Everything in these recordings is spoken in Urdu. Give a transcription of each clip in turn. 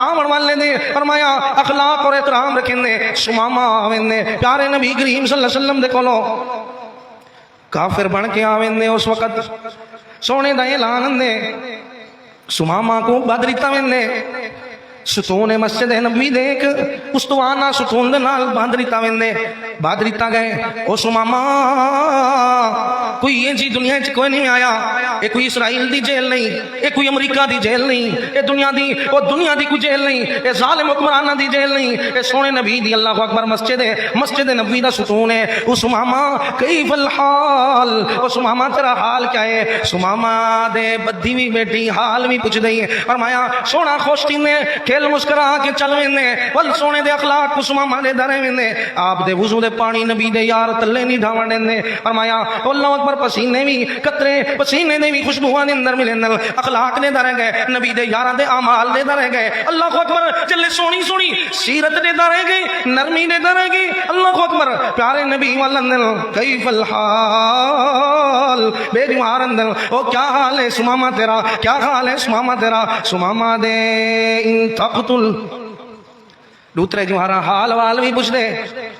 آمن والے نے فرمایا اخلاق اور احترام رکھنے سماما آویں پیارے نبی کریم صلی اللہ علیہ وسلم دے کولو کافر بن کے آویں اس وقت سونے دا اعلان نے سماما کو بدریتا ویں ستون مسجد نبی دے ایک استوانہ ستون دے نال بادریتا ویں بادریتا گئے او سماما کوئی یہ جی دنیا چ کوئی نہیں آیا، یہ کوئی اسرائیل دی جیل نہیں، یہ کوئی امریکہ دی جیل نہیں، یہ دنیا دی کوئی جیل نہیں، یہ ظالم حکمرانہ دی جیل نہیں، یہ سونے نبی دی اللہ اکبر مسجد ہے، مسجد نبی دا ستون ہے۔ او سماما کیف الحال، او سماما تیرا حال کیا ہے؟ سماما دے بدھی بھی بیٹھی حال بھی پوچھ دئی، فرمایا سونا خوشتی نے کھیل مسکرا کے چل ویندے ول سونے دے اخلاق کو سماما دے درے ویندے آپ دے وضو دے پانی نبی دے یار تلے نہیں ڈھاون دیندے، فرمایا اللہ اکبر پسینے بھی قطرے پسینے دے بھی خوشبوواں دے اندر ملن اخلاق دے درے گئے نبی دے یاراں دے اعمال دے درے گئے اللہ اکبر چلے سونی سونی سیرت دے درے گئے نرمی دے درے گئے اللہ اکبر پیارے نبی والن کیف الحال بے بیمار اندر او کیا حال ہے سماما تیرا، کیا حال ہے سماما تیرا؟ سماما دے ان تقتل دوترے جو ہارا حال وال بھی پوچھ دے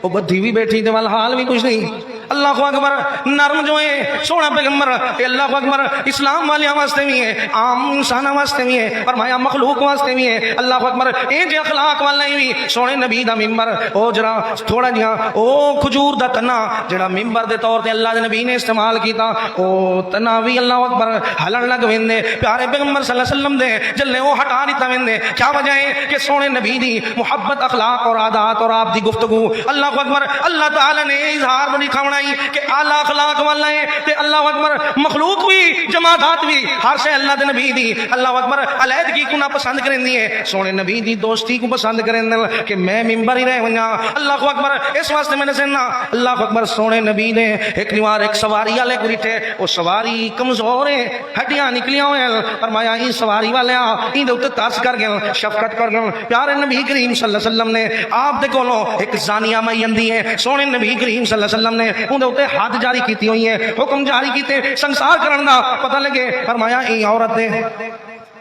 وہ بدھی بھی بیٹھی دے وال حال بھی پوچھ دی اللہ اکبر نرم جو ہے سونا پیغمبر اللہ اکبر اسلام والیاں واسطے بھی ہے عام انساناں واسطے بھی ہے فرمایا مخلوق واسطے بھی ہے اللہ اکبر اے جے اخلاق والے بھی سونے نبی دا منبر او جرا تھوڑا جہا او کھجور دا تنا جڑا منبر دے طور تے اللہ دے نبی نے استعمال کیتا او تنا بھی اللہ اکبر ہلن لگ ویندے پیارے پیغمبر صلی اللہ علیہ وسلم دے جلے او ہٹا دیتا ویندے کیا وجہ ہے کہ سونے نبی دی محبت اخلاق اور عادات اور آپ دی گفتگو اللہ اکبر اللہ تعالی نے اظہار بنی کھونا کہ اعلی اخلاق والا ہے تے اللہ اکبر مخلوق بھی جماعات بھی ہر شے اللہ دے نبی دی اللہ اکبر علیحدگی کو نہ پسند کرندی ہے سونے نبی دی دوستی کو پسند کرندل کہ میں منبر ہی رہ ونجا اللہ اکبر اس واسطے میں نے سننا اللہ اکبر سونے نبی نے ایک دیوار ایک سواری والے کو ریٹھے او سواری کمزور ہے ہڈیاں نکلیاں ہوئے فرمایا این سواری والے این دے اوتے ترس کر گئے شفقت کر گئے پیارے نبی کریم صلی اللہ علیہ وسلم نے آپ دے کولوں ایک زانیہ میندی ہے سونے نبی کریم صلی اللہ علیہ وسلم نے اون دے اوتے حد جاری کیتی ہوئی ہے حکم جاری کیتے سنسار کرن دا پتہ لگے فرمایا ای عورت ہے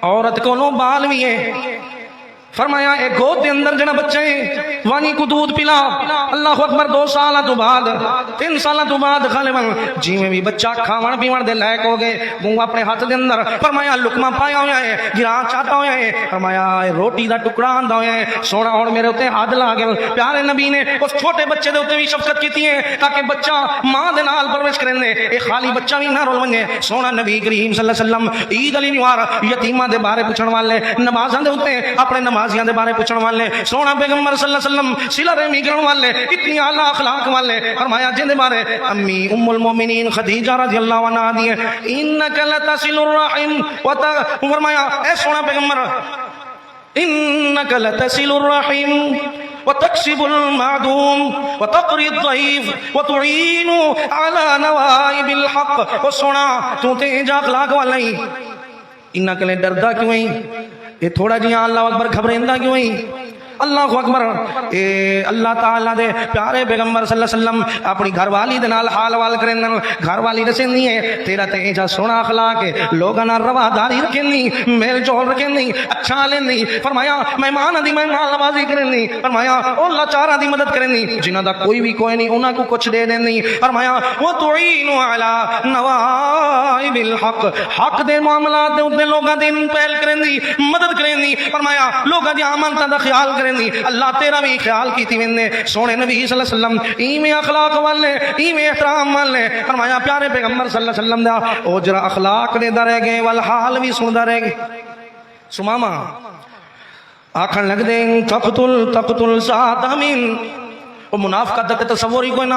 عورت کولوں بال بھی ہے فرمایا ایک گود دے اندر جنا بچے وانی کو دودھ پلا اللہ اکبر 2 سال تو بعد 3 سال تو بعد غالباً جی میں بھی بچہ کھاون پیون دے لائق ہو گئے منہ اپنے ہاتھ دے اندر فرمایا لقمہ پایا ہویا ہے گرا چاہتا ہویا ہے فرمایا روٹی دا ٹکڑا آندا ہویا ہے سونا ہن میرے اوتے ہاتھ لا گئے پیارے نبی نے اس چھوٹے بچے دے اوتے بھی شفقت کیتی ہے تاکہ بچہ ماں دے نال پرورش کرنے اے خالی بچہ بھی نہ رول ونجے سونا نبی کریم صلی اللہ علیہ وسلم عید علی نوار یتیماں دے بارے پوچھن والے نمازاں دے اوتے اپنے نمازیاں دے بارے پوچھن والے سونا پیغمبر صلی اللہ علیہ وسلم صلہ رحمی کرن والے اتنی اعلی اخلاق والے فرمایا جن دے بارے امی ام المومنین خدیجہ رضی اللہ عنہا دی انک لتصل الرحم فرمایا اے سونا پیغمبر انک لتصل الرحم وتكسب المعدوم وتقري الضعيف وتعين على نوائب الحق وسونا تو تے جا اخلاق والا ہی انک لے ڈردا کیوں ہی یہ تھوڑا جہاں اللہ اکبر گھبریندا کیوں ہی اللہ اکبر اے اللہ تعالیٰ دے پیارے پیغمبر صلی اللہ علیہ وسلم اپنی گھر والی دے نال حال وال کرن گھر والی دسندی ہے تیرا تے جا سونا اخلاق ہے لوگاں نال رواداری رکھنی میل جول رکھنی اچھا لینی فرمایا مہمان دی مہمان نوازی کرنی فرمایا او لاچاراں دی مدد کرنی جنہاں دا کوئی بھی کوئی نہیں انہاں کو کچھ دے دینی فرمایا وہ تعین علی نوائب الحق حق دے معاملات دے اوتے لوگاں دی پہل کرنی مدد کرنی فرمایا لوگاں دی امانتاں دا خیال اللہ تیرا بھی خیال کیتی ویندے سونے نبی صلی اللہ علیہ وسلم ایویں اخلاق والے ایویں احترام والے فرمایا پیارے پیغمبر صلی اللہ علیہ وسلم دا او جرا اخلاق دے درے گئے والحال بھی سندا رہ گئے سماما آکھن لگ دے تقتل ساتمین وہ منافقت تے تصور ہی کوئی نہ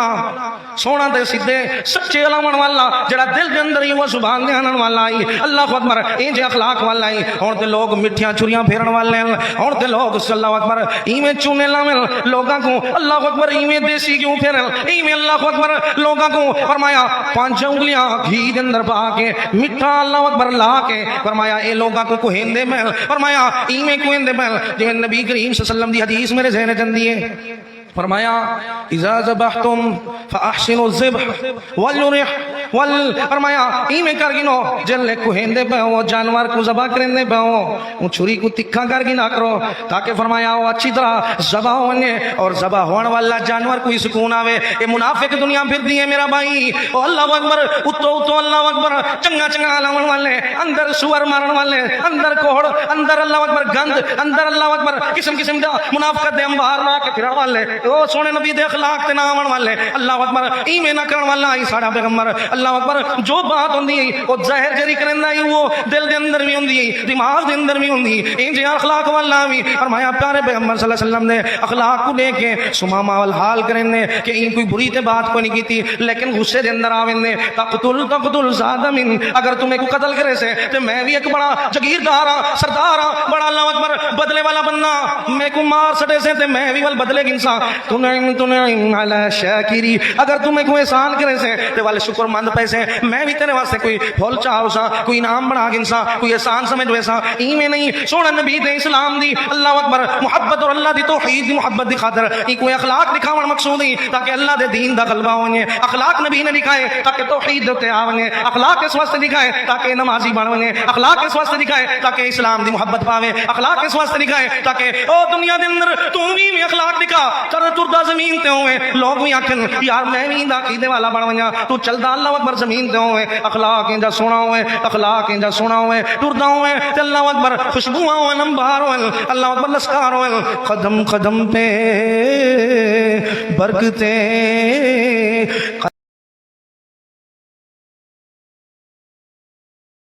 سونا تے سیدھے سچے علامن والا جڑا دل دے اندر ہی وہ سبحان دے آنن والا ہی اللہ اکبر اے جے اخلاق والا ہی ہن تے لوگ مٹھیاں چوریاں پھیرن والے ہیں ہن تے لوگ صلی اللہ اکبر ایویں چونے لاون لوگاں کو اللہ اکبر ایویں دیسی کیوں پھیرن ایویں اللہ اکبر لوگاں کو فرمایا 5 انگلیاں گھی دے اندر پا کے میٹھا اللہ اکبر لا کے فرمایا اے لوگاں کو کوہندے محل فرمایا ایویں کوہندے محل جے نبی کریم صلی اللہ علیہ وسلم دی حدیث میرے ذہن چندی ہے فرمایا اذا ذبحتم فاحسنوا الذبح وليرح فرمایا ایویں کر گنو جلے کوہندے پہ ہو جانور کو ذبح کرنے پہ ہو ان چھری کو تکھا کر گنا کرو تاکہ فرمایا وہ اچھی طرح ذبح ہونے اور ذبح ہونے والا جانور کوئی سکون آوے. یہ منافق دنیا پھر دی ہے میرا بھائی. او اللہ اکبر اتو اللہ اکبر چنگا چنگا لاون والے اندر سور مارن والے اندر کوڑ اندر اللہ اکبر گند اندر اللہ اکبر قسم قسم دا منافقت دے انبار لا کے پھرن والے او سونے نبی دے اخلاق تے نہ آون والے اللہ اکبر ایویں نہ کرن والا ہی ساڈا پیغمبر اللہ اکبر. جو بات ہوندی ہے او ظاہر جری کرندا ہے وہ دل دے اندر بھی ہوندی ہے دماغ دے اندر بھی ہوندی ہے. ان جے اخلاق والا بھی فرمایا پیارے پیغمبر صلی اللہ علیہ وسلم نے اخلاق کو لے کے سمامہ وال حال کرنے کہ ان کوئی بری تے بات کوئی نہیں کیتی لیکن غصے دے اندر آوندے تقتل زاد من اگر تمہیں کو قتل کرے سے تے میں بھی ایک بڑا جگیردار ہاں سردار ہاں بڑا اللہ اکبر بدلے والا بننا میں کو مار سٹے سے تے میں بھی ول بدلے گنسا تنعم علی شاکری اگر تمہیں کوئی احسان کرے سے تے والے شکر مند پیسے میں بھی تیرے واسطے کوئی پھول چاہو سا کوئی انعام بنا گنسا کوئی احسان سمجھ ویسا ایویں نہیں. سونا نبی دے اسلام دی اللہ اکبر محبت اور اللہ دی توحید دی محبت دی خاطر ای کوئی اخلاق دکھاون مقصود ہی تاکہ اللہ دے دین دا غلبہ ہوئے. اخلاق نبی نے دکھائے تاکہ توحید دے آویں اخلاق اس واسطے دکھائے تاکہ نمازی بنویں اخلاق اس واسطے دکھائے تاکہ اسلام دی محبت پاوے اخلاق اس واسطے دکھائے تاکہ او دنیا دے اندر تو بھی اخلاق دکھا تر تردا زمین تے ہوئے لوگ بھی آکھن یار میں بھی دا عقیدے والا بنواں تو چلدا اللہ اکبر زمین تے ہوئے اخلاق انجا سونا ہوئے اخلاق انجا سونا ہوئے تردا ہوئے تے اللہ اکبر خوشبو ہوئے نمبار ہوئے اللہ اکبر لسکار ہوئے قدم قدم پہ برکتے